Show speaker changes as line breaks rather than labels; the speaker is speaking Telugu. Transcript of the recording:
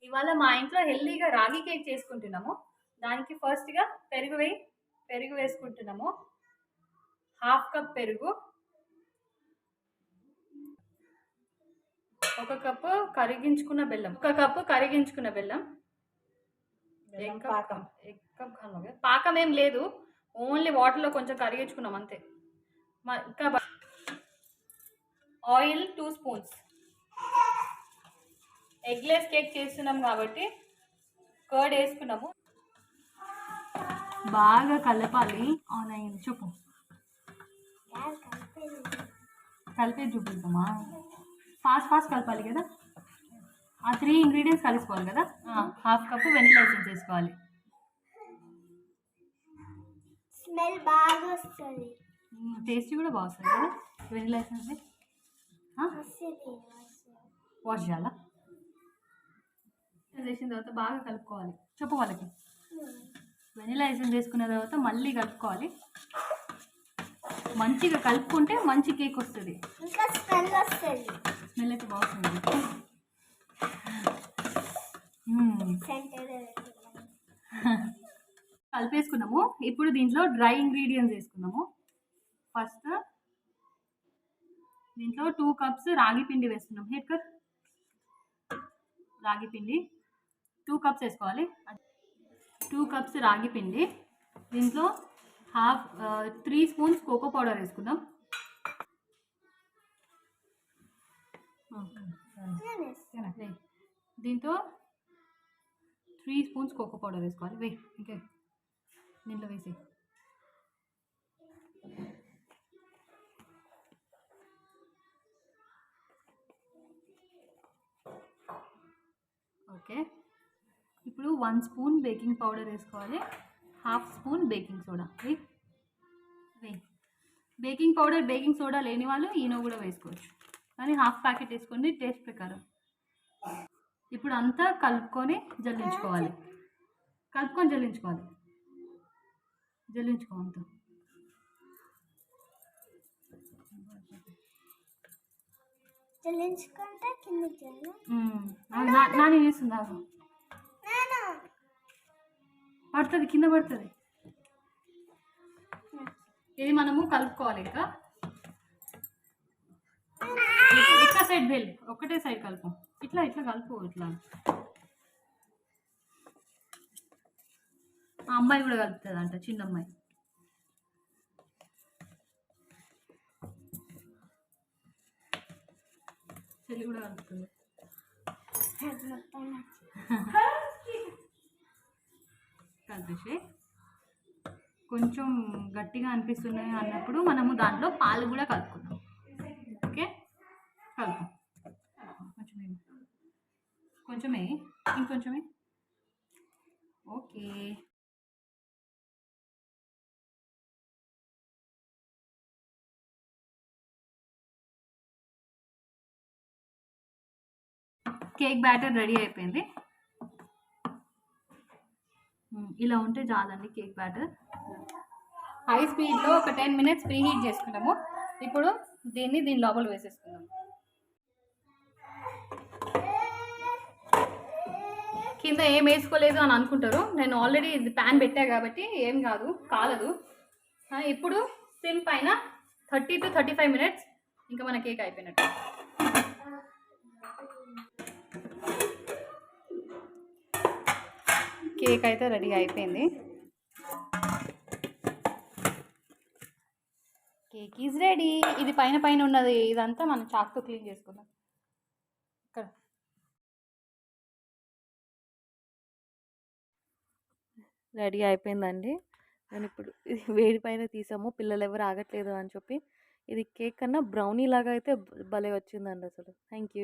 ఇవాళ మా ఇంట్లో హెల్దీగా రాగి కేక్ చేసుకుంటున్నాము. దానికి ఫస్ట్‌గా పెరుగు వేసుకుంటున్నాము. హాఫ్ కప్ పెరుగు, 1 కప్పు కరిగించుకున్న బెల్లం. పాకం ఏం లేదు, ఓన్లీ వాటర్లో కొంచెం కరిగించుకున్నాం అంతే. ఇంకా ఆయిల్ 2 స్పూన్స్. ఎగ్లెస్ కేక్ చేస్తున్నాం కాబట్టి కర్డ్ వేసుకున్నాము. బాగా కలపాలి. ఆన్ అయింది చెప్పు. కలిపేది చూపిద్దామా? ఫాస్ట్ కలపాలి కదా. ఆ 3 ఇంగ్రీడియంట్స్ కలుసుకోవాలి కదా. హాఫ్ కప్పు వెనిలా ఎసెన్స్ వేసుకోవాలి.
స్మెల్ బాగా వస్తుంది,
టేస్ట్ కూడా బాగా వస్తుంది కదా వెనిలా ఎసెన్స్. వాష్ చేయాలా? వేసిన తర్వాత బాగా కలుపుకోవాలి. చెప్పు వాళ్ళకి. వెనిలా ఎసెన్స్ వేసుకున్న తర్వాత మళ్ళీ కలుపుకోవాలి. మంచిగా కలుపుకుంటే మంచి కేక్ వస్తుంది.
ఇంకా స్మెల్ వస్తుంది.
స్మెల్ అయితే బాగుంటుంది. కలిపేసుకున్నాము. ఇప్పుడు దీంట్లో డ్రై ఇంగ్రీడియంట్స్ వేసుకున్నాము. ఫస్ట్ దీంట్లో 2 కప్స్ రాగి పిండి వేస్తున్నాం. రాగి పిండి 2 కప్స్ వేసుకోవాలి. 2 కప్స్ రాగి పిండి. దీంట్లో 3 స్పూన్స్ కోకో పౌడర్ వేసుకుందాం. దీంతో 3 స్పూన్స్ కోకో పౌడర్ వేసుకోవాలి. ఇంకా దీంట్లో వేసి ఓకే. ఇప్పుడు 1 స్పూన్ బేకింగ్ పౌడర్ వేసుకోవాలి. 1/2 spoon baking soda. Baking powder baking soda లేని వాళ్ళు ఈనో కూడా వేసుకోవచ్చు, కానీ 1/2 ప్యాకెట్ వేసుకోండి టేస్ట్ ప్రకారం. ఇప్పుడు అంతా కలుపుకొని జల్లించుకోవాలి. అంతా. నాని వేస్తుందా? పడుతుంది, కింద పడుతుంది. ఇది మనము కలుపుకోవాలి. ఇంకా ఇట్లా సైడ్ వెళ్ళి ఒకటే సైడ్ కలుపు. ఇట్లా కలుపు. ఇట్లా ఆ అమ్మాయి కూడా కలుపుతుంది అంట, చిన్న అమ్మాయి. చెల్లి కూడా కలుపుతుంది. కలిపేసి కొంచెం గట్టిగా అనిపిస్తున్నాయి అన్నప్పుడు మనము దాంట్లో పాలు కూడా కలుపుకుందాం. ఓకే, కలుపు. కొంచెమే ఇంకొంచెమే. ఓకే, కేక్ బ్యాటర్ రెడీ అయిపోయింది. ఇలా ఉంటే చాలండి కేక్ బ్యాటర్. హై స్పీడ్లో ఒక 10 మినిట్స్ ప్రీ హీట్ చేసుకున్నాము. ఇప్పుడు దీని లోపల వేసేసుకున్నాము. కింద ఏం వేసుకోలేదు అని అనుకుంటారు. నేను ఆల్రెడీ ప్యాన్ పెట్టా కాబట్టి ఏం కాదు, కాలదు. ఇప్పుడు సిమ్ పైన 30 to 35 మినిట్స్ ఇంకా మన కేక్ అయిపోయినట్టు. కేక్ అయితే రెడీ అయిపోయింది. Cake is ready. ఇది పైన ఉన్నది ఇదంతా మనం చాక్తో క్లీన్ చేసుకుందాం. ఇక్కడ రెడీ అయిపోయిందండి. నేను ఇప్పుడు వేడి పైన తీసాము, పిల్లలు ఎవరు ఆగట్లేదు అని చెప్పి. ఇది కేక్ కన్నా బ్రౌనీ లాగా అయితే భలే వచ్చిందండి అసలు. Thank you.